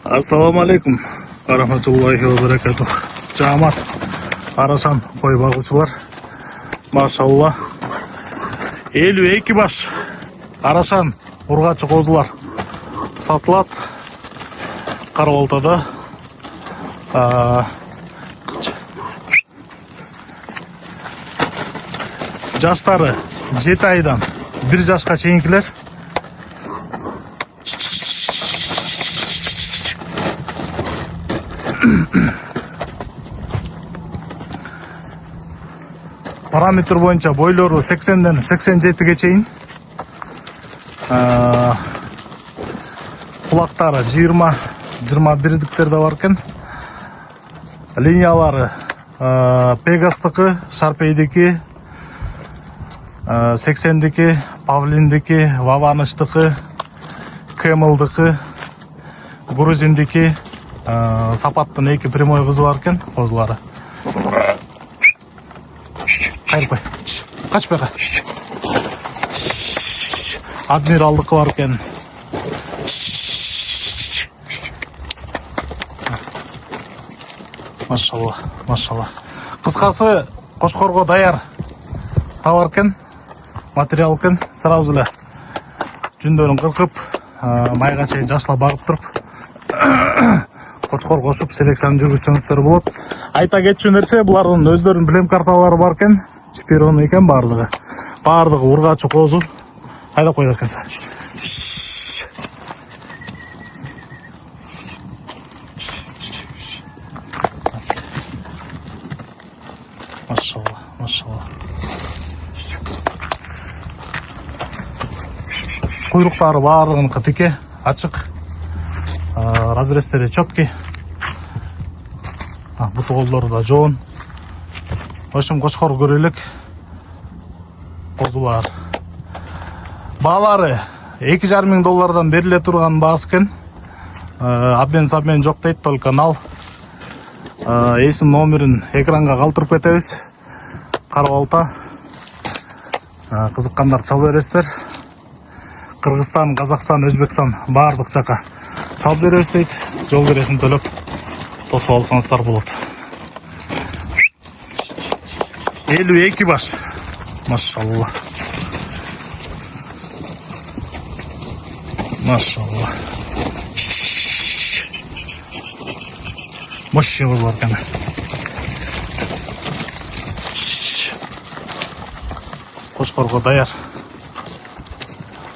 Assalamu alaikum warahmatullahi wabarakatuh. Жамат Арасан кой багучулар. Машалла. 52 баш Арасан ургачы козулар сатылат. Карабалтада. Жаштары 7 айдан 1 жашка чейинкилер. Параметр боюнча бойлору 80ден 87ге чейин. Кулактары 20-21 да бар экен. Линиялары Пегастыкы, Шарпейдики, 80дики, Павлиндики, Ваваныштыкы, Кемылдыкы, Грузиндики, Сапаттын 2 прямой кызы бар экен, козулары. Кайрпай. Качпай. Адмиралдыкы бар экен. Машалла, машалла. Кыскасы Кошкорго даяр товар экен, материал экен. Сразу эле жүндөрүн кыркып, майга чейин жашлап багып туруп, Кошкор кошуп селекцияны жүргүзсөңүздөр болот. Айта кетчү нерсе, булардын өздөрүнүн блем карталары бар экен. Чипирон экен бардыгы. Бардыгы ургачы козу. Айдап койдук экенсиң. Машалла, машалла. Куйруктары бардыгыныкы тике, ачык. Разрестери четкий. Буту колдору да жоон. Ошым Кошкор көрөлүк козулар. Баалары $2,500 бериле турган баасы экен. Обмен жок дейт, только нал. Эсим номерин экранга калтырып кетебиз. Карабалта. Кызыккандар чала бересиздер. Кыргызстан, Казакстан, Өзбекстан баардык жака салып беребиз дейт. Жол киресин төлөп тосуп алсаңыздар болот. 52 баш. Машалла. Машалла. Мощный бар экен. Кошкорго даяр.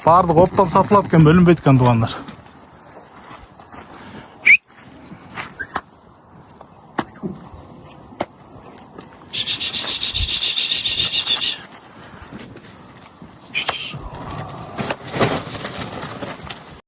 Бардык оптоп сатылат экен, бөлүнбөйт экен тугандар.